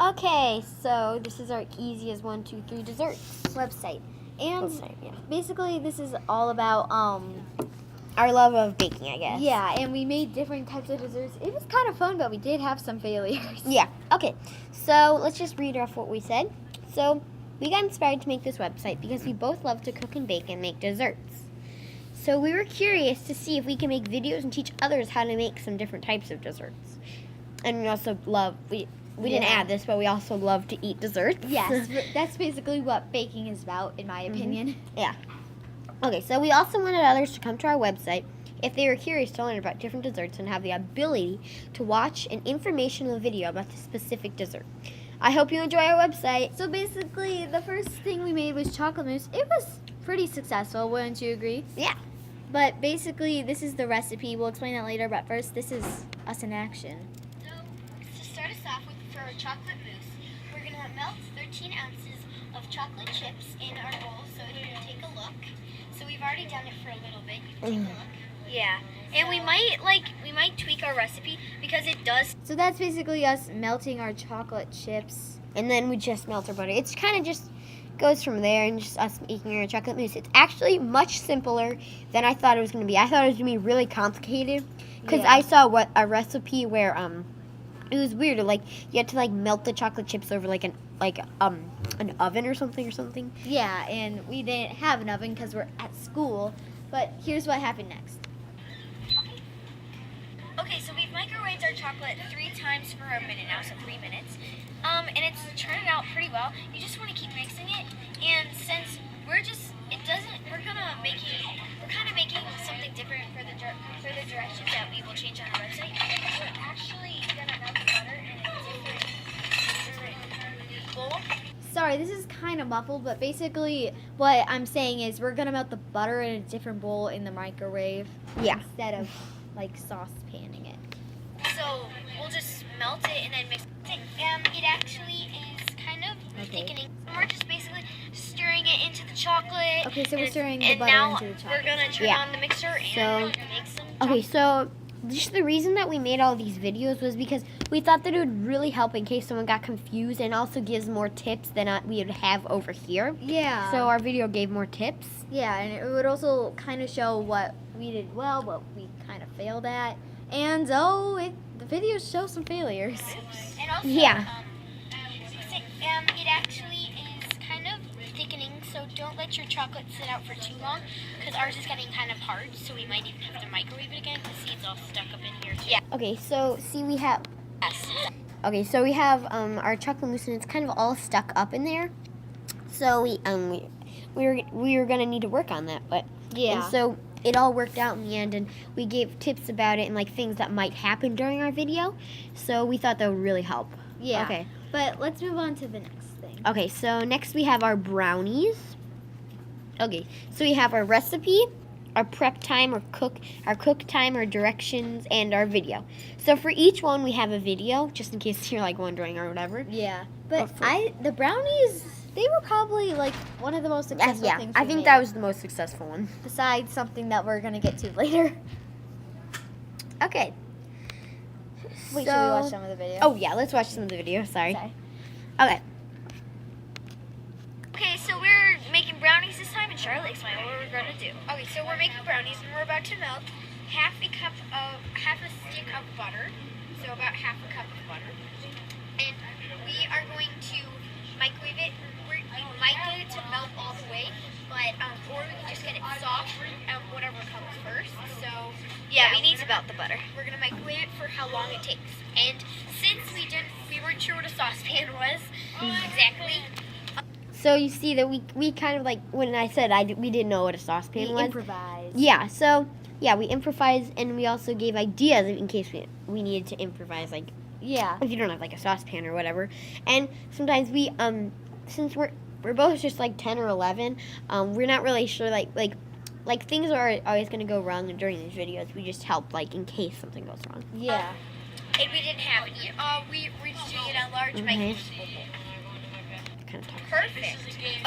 Okay, so this is our easy as 1, 2, 3 desserts Website. And yeah. basically this is all about Our love of baking, I guess. yeah, and we made different types of desserts. It was kind of fun, but we did have some failures. Yeah. Okay. So let's just read off what we said. So we got inspired to make this website because we both love to cook and bake and make desserts. So we were curious to see if we can make videos and teach others how to make some different types of desserts. And we also love we didn't add this, but we also love to eat desserts. Yes, that's basically what baking is about, in my opinion. Yeah. Okay, so we also wanted others to come to our website if they were curious to learn about different desserts and have the ability to watch an informational video about the specific dessert. I hope you enjoy our website. So basically, the first thing we made was chocolate mousse. It was pretty successful, wouldn't you agree? Yeah. But basically, this is the recipe. We'll explain that later, but first, this is us in action. So, to start us off with, for our chocolate mousse, we're going to melt 13 ounces of chocolate chips in our bowl so you can take a look. So we've already done it for a little bit. You can take a look. Yeah. And we might tweak our recipe because it does. So that's basically us melting our chocolate chips. And then we just melt our butter. It's kind of just goes from there and just us making our chocolate mousse. It's actually much simpler than I thought it was going to be. I thought it was going to be really complicated because Yeah. I saw a recipe where it was weird. Like you had to like melt the chocolate chips over like an oven or something. Yeah, and we didn't have an oven because we're at school. But here's what happened next. Okay, so we've microwaved our chocolate 3 times for a minute now, so 3 minutes. And it's turning out pretty well. You just want to keep mixing it. And since we're kind of making something different for the directions that we will change on our website. We're actually gonna melt the butter in a different bowl. Sorry, this is kind of muffled, but basically what I'm saying is we're going to melt the butter in a different bowl in the microwave. Yeah. Instead of, like, saucepanning it. So we'll just melt it and then mix it. It actually is kind of thickening. We're just basically stirring it into the chocolate. Okay, so we're stirring the and butter now into the chocolate. we're gonna turn on the mixer and make some. Okay, so just the reason that we made all these videos was because we thought that it would really help in case someone got confused and also gives more tips than we would have over here. Yeah. So our video gave more tips. Yeah, and it would also kind of show what we did well, what we kind of failed at. And, the videos show some failures. And also, Yeah. It actually is kind of thickening, so don't let your chocolate sit out for too long, because ours is getting kind of hard, so we might even have to microwave it again, because see, it's all stuck up in here. Yeah. Okay, so see we have Yes. Okay, so we have our chocolate mousse and it's kind of all stuck up in there. So we were gonna need to work on that, but Yeah. and so it all worked out in the end, and we gave tips about it and like things that might happen during our video. So we thought that would really help. Yeah. Okay. But let's move on to the next thing. Okay, so next we have our brownies. Okay, so we have our recipe, our prep time, our cook time, our directions, and our video. So for each one we have a video, just in case you're like wondering or whatever. Yeah. But Oh, the brownies, they were probably like one of the most successful Yeah, things I we think made, that was the most successful one. besides something that we're going to get to later. Okay. Wait, should we watch some of the video? Oh yeah, let's watch some of the video. Sorry. Sorry. Okay. Okay, so we're making brownies this time, and Charlotte explain what we're going to do. Okay, so we're making brownies, and we're about to melt half a stick of butter, so about half a cup of butter, and we are going to microwave it. We might get it to melt all the way, but or we can just get it soft, whatever comes first. So yeah, we need to melt the butter. We're gonna microwave it for how long it takes, and since we weren't sure what a saucepan was exactly. So you see that we kind of like when I said we didn't know what a saucepan We was. improvised. Yeah. So yeah, we improvised and we also gave ideas in case we needed to improvise, like Yeah. if you don't have like a saucepan or whatever. And sometimes we since we're both just like 10 or 11, we're not really sure like things are always going to go wrong during these videos. We just help like in case something goes wrong. Yeah. And we didn't have it. We're just doing it on large microwave. Kind of tough. Perfect.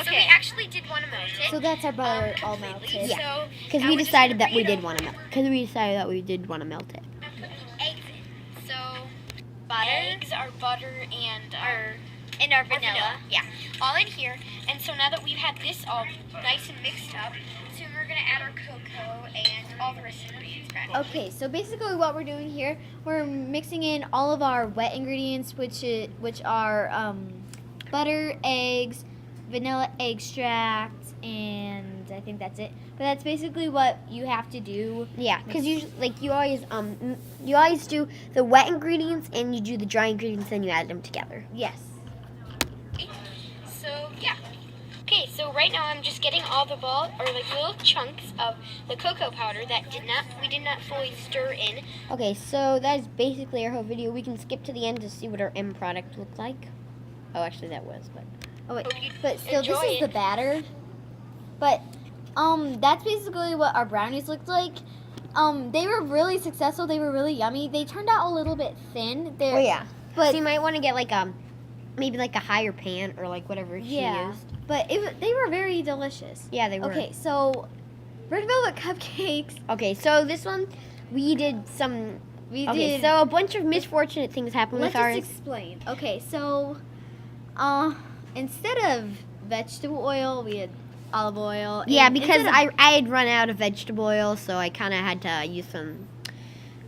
So we actually did want to melt it. So that's our butter all completely. melted. Yeah. So Because now we we're just decided gonna that we read did them. want to melt. Because we decided that we did want to melt it. I'm putting eggs in. So eggs, our butter, and our vanilla. Yeah, all in here. And so now that we've had this all nice and mixed up, soon we're gonna add our cocoa and all the rest of the ingredients. Okay, so basically what we're doing here, we're mixing in all of our wet ingredients, which are butter, eggs, vanilla extract, and I think that's it. But that's basically what you have to do. Yeah, because you always do the wet ingredients and you do the dry ingredients, then you add them together. Yes. So yeah. Okay, so right now I'm just getting all the little chunks of the cocoa powder that we did not fully stir in. Okay, so that is basically our whole video. We can skip to the end to see what our end product looked like. Oh, actually that was, but wait, Hope you but still, this enjoy is the it. batter. But that's basically what our brownies looked like. They were really successful. They were really yummy. They turned out a little bit thin. oh yeah. But So you might want to get like maybe like a higher pan or like whatever she yeah, used. but they were very delicious. Yeah, they were. Okay, so red velvet cupcakes. Okay, so this one we did some. We Okay, did. so a bunch of misfortunate things happened Let's with ours. just explain. Okay, so instead of vegetable oil, we had olive oil. Yeah, and because instead of- I had run out of vegetable oil, so I kind of had to use some.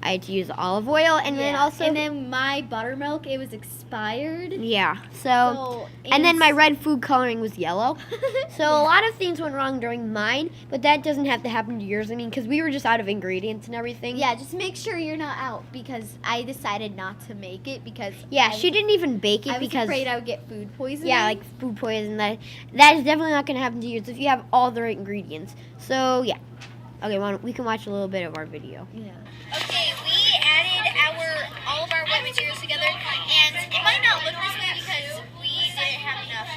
I had to use olive oil, and then yeah, also and then my buttermilk, it was expired. yeah. So So and then my red food coloring was yellow. So a lot of things went wrong during mine, but that doesn't have to happen to yours. I mean, because we were just out of ingredients and everything. yeah, just make sure you're not out, because I decided not to make it because Yeah, I she didn't even bake it I was because afraid I would get food poisoning. yeah, like food poison. That is definitely not going to happen to yours if you have all the right ingredients. So yeah. Okay, we can watch a little bit of our video. yeah. Okay, we added all of our wet materials together, and it might not look this way because we didn't have enough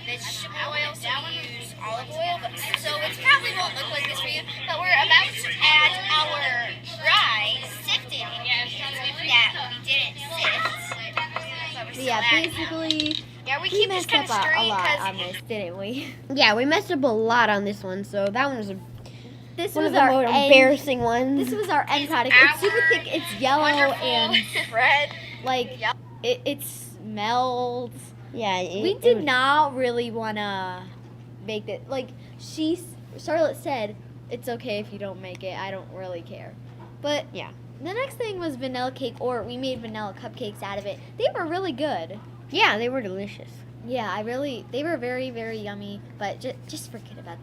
vegetable oil, so we used olive oil. So it probably won't look like this for you. But we're about to add our dry sifted ingredients that we didn't sift. So we're still Yeah, adding them. basically Yeah, we we keep just messed kind up of a stirring lot because on this, didn't we? Yeah, we messed up a lot on this one, so that one was This one was of the our more end. embarrassing ones. This was our end product. It's super thick. It's yellow wonderful and red. like Yep. it smells. Yeah, We did not really wanna make it. Like Charlotte said, it's okay if you don't make it. I don't really care. But Yeah. the next thing was vanilla cake, or we made vanilla cupcakes out of it. They were really good. Yeah, they were delicious. Yeah, they were very, very yummy. But just forget about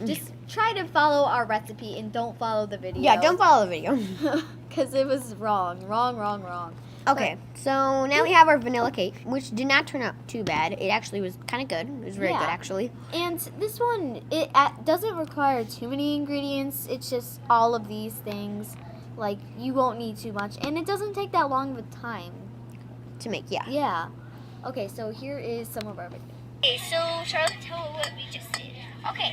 just try to follow our recipe and don't follow the video. Yeah, don't follow the video. Because it was wrong. Okay, so now we have our vanilla cake, which did not turn out too bad. It actually was kind of good. It was very Yeah. good, actually. And this one, it doesn't require too many ingredients. It's just all of these things. Like, you won't need too much. And it doesn't take that long of a time. To make, yeah. Yeah. Okay, so here is some of our videos. Okay, so Charlotte, tell what we just did. Okay,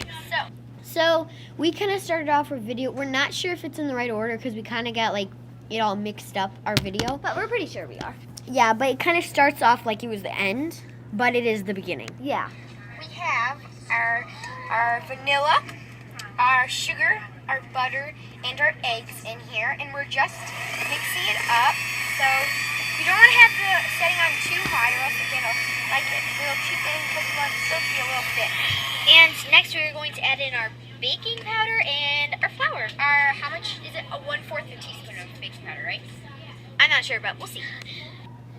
So we kind of started off our video. We're not sure if it's in the right order because we kind of got like it all mixed up, our video. But we're pretty sure we are. Yeah, but it kind of starts off like it was the end, but it is the beginning. Yeah. we have our vanilla, our sugar, our butter, and our eggs in here, and we're just mixing it up. So you don't want to have the setting on too high, or else it'll like it a little too thin because we want it still to be a little thick. And next we're going to add in our baking powder and our flour. How much is it? 1/4 a teaspoon of baking powder, right? I'm not sure, but we'll see.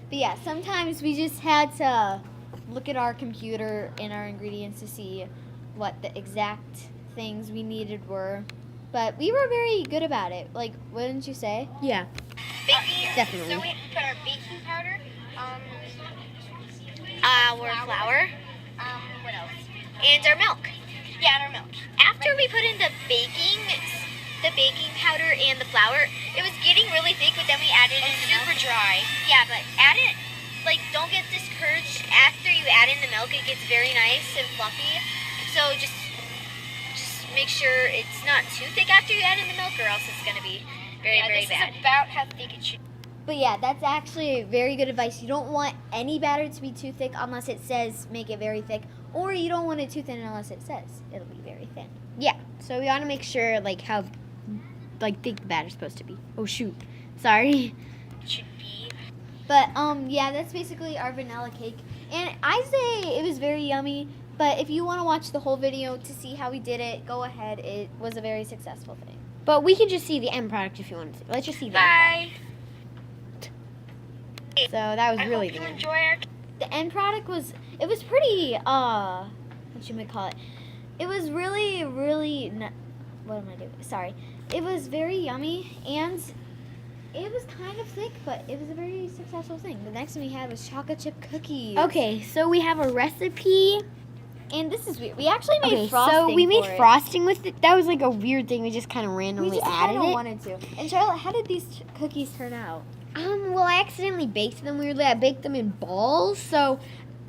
But yeah, sometimes we just had to look at our computer and our ingredients to see what the exact things we needed were. But we were very good about it. Like, wouldn't you say? Yeah. Baking, Definitely. So we put our baking powder, our flour, what else? And our milk. Yeah, and our milk. After we put in the baking powder and the flour, it was getting really thick, but then we added in the milk. Super dry. Yeah, but add it, like, don't get discouraged. After you add in the milk, it gets very nice and fluffy. So just make sure it's not too thick after you add in the milk, or else it's going to be very, very bad. This is about how thick it should be. But yeah, that's actually very good advice. You don't want any batter to be too thick unless it says make it very thick, or you don't want it too thin unless it says it'll be very thin. Yeah. So we want to make sure like how like thick the batter's supposed to be. Oh shoot. Sorry. It should be. But yeah, that's basically our vanilla cake. And I say it was very yummy. But if you want to watch the whole video to see how we did it, go ahead. It was a very successful thing. But we can just see the end product if you want to see. Let's just see the end Bye. product. So that was I really hope the you end. enjoy our. The end product was, it was pretty, what you might call it. It was really, really, what am I doing? Sorry. It was very yummy, and it was kind of thick, but it was a very successful thing. The next one we had was chocolate chip cookies. Okay, so we have a recipe. And this is weird. We actually made Okay, frosting so we made for it. frosting with it. That was like a weird thing. We just kind of We randomly just added kind of it. wanted to. And Charlotte, how did these cookies turn out? Well, I accidentally baked them weirdly. I baked them in balls, so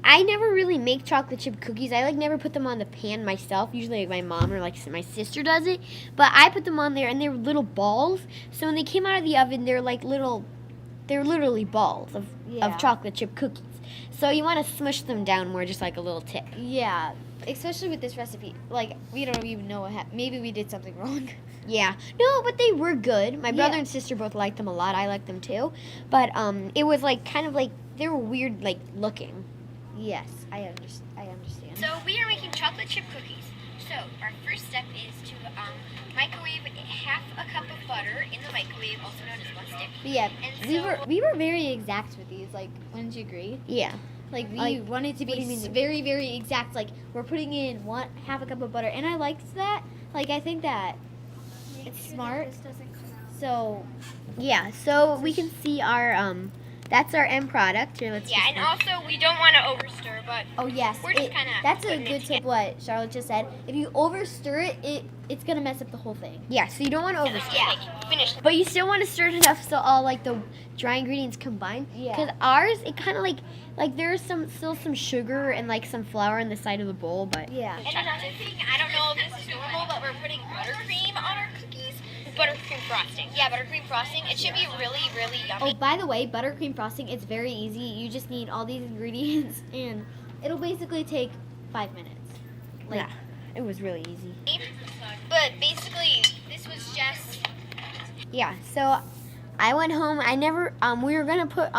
I never really make chocolate chip cookies. I like never put them on the pan myself. Usually like my mom or like my sister does it. But I put them on there, and they were little balls. So when they came out of the oven, they're like little. They're literally balls of chocolate chip cookies. So you want to smush them down more, just like a little tip. Yeah, especially with this recipe. Like, we don't even know what happened. Maybe we did something wrong. Yeah. No, but they were good. My brother Yeah. and sister both liked them a lot. I liked them too. But it was like kind of like they were weird like looking. Yes, I understand. So we are making chocolate chip cookies. So our first step is to microwave half a cup of butter in the microwave, also known as one stick. But yeah, And we were very exact with these. Like, wouldn't you agree? Yeah. Like, we Like, wanted to what do you be mean? very, very exact. Like, we're putting in half a cup of butter, and I liked that. Like, I think that it's smart. So Yeah. So we can see our that's our end product. Here, let's Yeah, just and also we don't want to overstir, but oh yes, We're just kinda that's a putting it good tip. What Charlotte just said. If you overstir it's gonna mess up the whole thing. yeah. So you don't want to overstir. yeah, finish. But you still want to stir it enough so all like the dry ingredients combine. Yeah. Because ours, it kind of like there's still some sugar and like some flour in the side of the bowl, but Yeah. And another thing, I don't know if this is normal, but we're putting buttercream on our cookies. Buttercream frosting. Yeah, buttercream frosting. It should be really, really Oh, yummy. by the way, buttercream frosting, it's very easy. You just need all these ingredients, and it'll basically take 5 minutes. Like, yeah, it was really easy. But basically, this was just. Yeah. So I went home. I never we were gonna put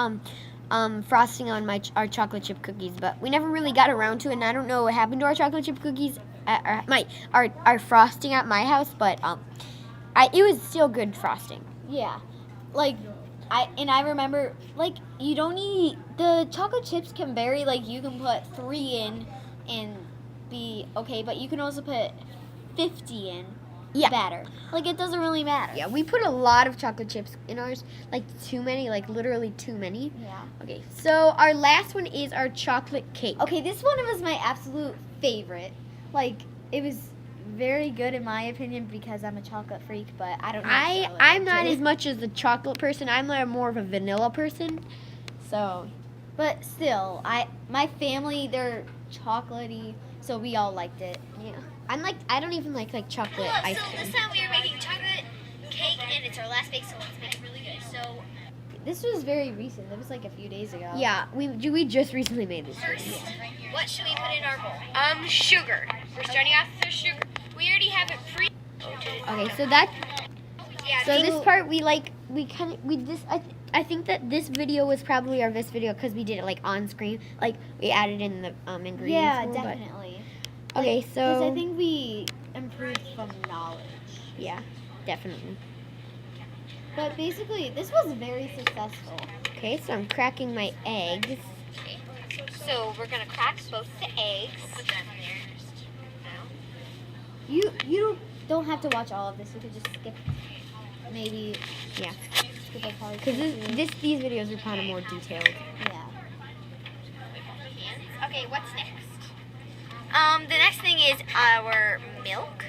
frosting on our chocolate chip cookies, but we never really got around to it. And I don't know what happened to our chocolate chip cookies at our frosting at my house, but it was still good frosting. yeah. Like, I remember, like, you don't need, the chocolate chips can vary. Like, you can put 3 in and be okay, but you can also put 50 in. Yeah. Better. Like, it doesn't really matter. Yeah, we put a lot of chocolate chips in ours, like too many, like literally too many. Yeah. Okay, so our last one is our chocolate cake. Okay, this one was my absolute favorite. Like, it was very good in my opinion because I'm a chocolate freak, but I don't know. if Charlotte I'm not liked as it. much as the chocolate person. I'm like more of a vanilla person. So But still, my family, they're chocolatey, so we all liked it. yeah, I don't even like chocolate Well, ice so cream. this time we are making chocolate cake, and it's our last bake, so let's make it really good. So This was very recent. It was like a few days ago. Yeah, we just recently made this. first, what should we put in our bowl? Sugar. We're starting off with sugar. We already have it pre. Okay, so that Yeah. so so this part I think that this video was probably our best video because we did it like on screen, like we added in the ingredients. Yeah, more, but- definitely. Okay, Because so I think we improved from knowledge. yeah, definitely. But basically, this was very successful. Okay, so I'm cracking my eggs. So we're gonna crack both the eggs. Put that in there. You don't have to watch all of this. You could just skip, maybe Yeah, skip a part. because these videos are kind of more detailed. Yeah. Okay, what's next? The next thing is our milk.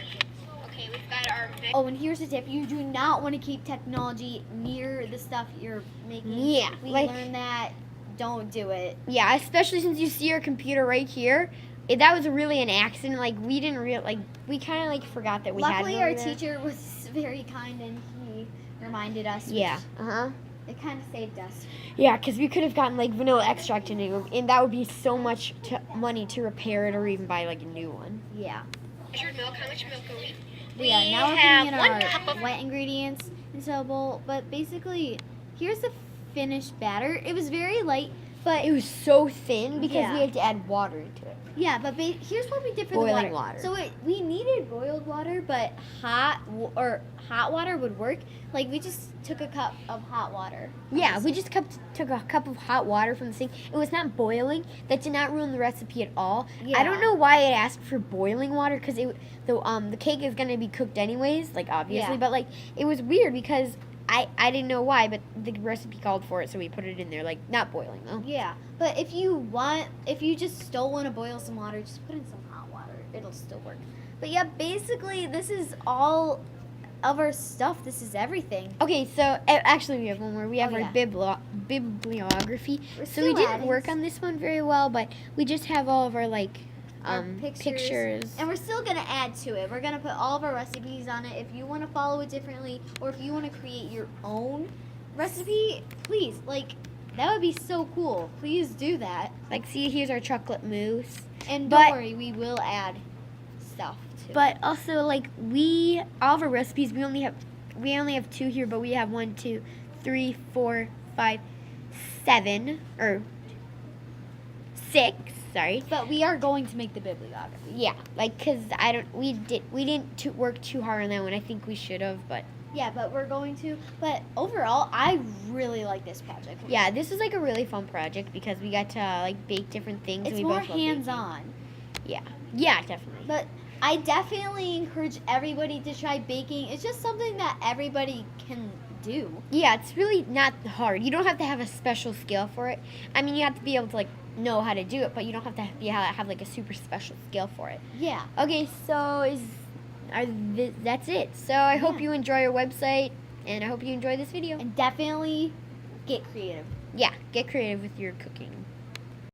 Okay, we've got our milk. Oh, and here's a tip: you do not want to keep technology near the stuff you're making. Yeah, we like- learned that. Don't do it. Yeah, especially since you see your computer right here. That was really an accident. Like we didn't we kind of like forgot that we had. Luckily, it over our there. teacher was very kind and he reminded us. which Yeah. It kind of saved us. Yeah, because we could have gotten like vanilla extract in it, and that would be so much money to repair it or even buy like a new one. Yeah. Measured milk. How much milk are we? But yeah, now we're have putting in one our cup of. wet ingredients into a bowl. But basically, here's the finished batter. It was very light, but It was so thin because Yeah. we had to add water into it. yeah. But here's what we did for Boiling the water. So we needed boiled water, but hot water would work. Like we just took a cup of hot water. Yeah, we just took a cup of hot water from the sink. It was not boiling. That did not ruin the recipe at all. Yeah. I don't know why it asked for boiling water because the cake is gonna be cooked anyways, like obviously. Yeah. But like it was weird because I didn't know why, but the recipe called for it, so we put it in there. Like not boiling though. Yeah, but if you just still want to boil some water, just put in some hot water. It'll still work. But yeah, basically this is all of our stuff. This is everything. Okay, so actually we have one more. We have Oh, our yeah. bibliography. We're So we still didn't adding work on this one very well, but we just have all of our like Our pictures. And we're still going to add to it. We're going to put all of our recipes on it. If you want to follow it differently or if you want to create your own recipe, please, like, that would be so cool. Please do that. Like, see, here's our chocolate mousse. And But- don't worry, we will add stuff too. But also, like, all of our recipes, we only have 2 here, but we have 1, 2, 3, 4, 5, 7, or 6. Sorry. But we are going to make the bibliography. Yeah, like, cause we didn't work too hard on that one. I think we should have, but Yeah, but we're going to. But overall, I really like this project. yeah, this was like a really fun project because we got to like bake different things. It's and we more both love baking. hands-on. Yeah, definitely. But I definitely encourage everybody to try baking. It's just something that everybody can do. Yeah, it's really not hard. You don't have to have a special skill for it. I mean, you have to be able to like know how to do it, but you don't have to have like a super special skill for it. Yeah. Okay, so that's it. So I hope Yeah. you enjoy our website, and I hope you enjoy this video. And definitely get creative. Yeah, get creative with your cooking.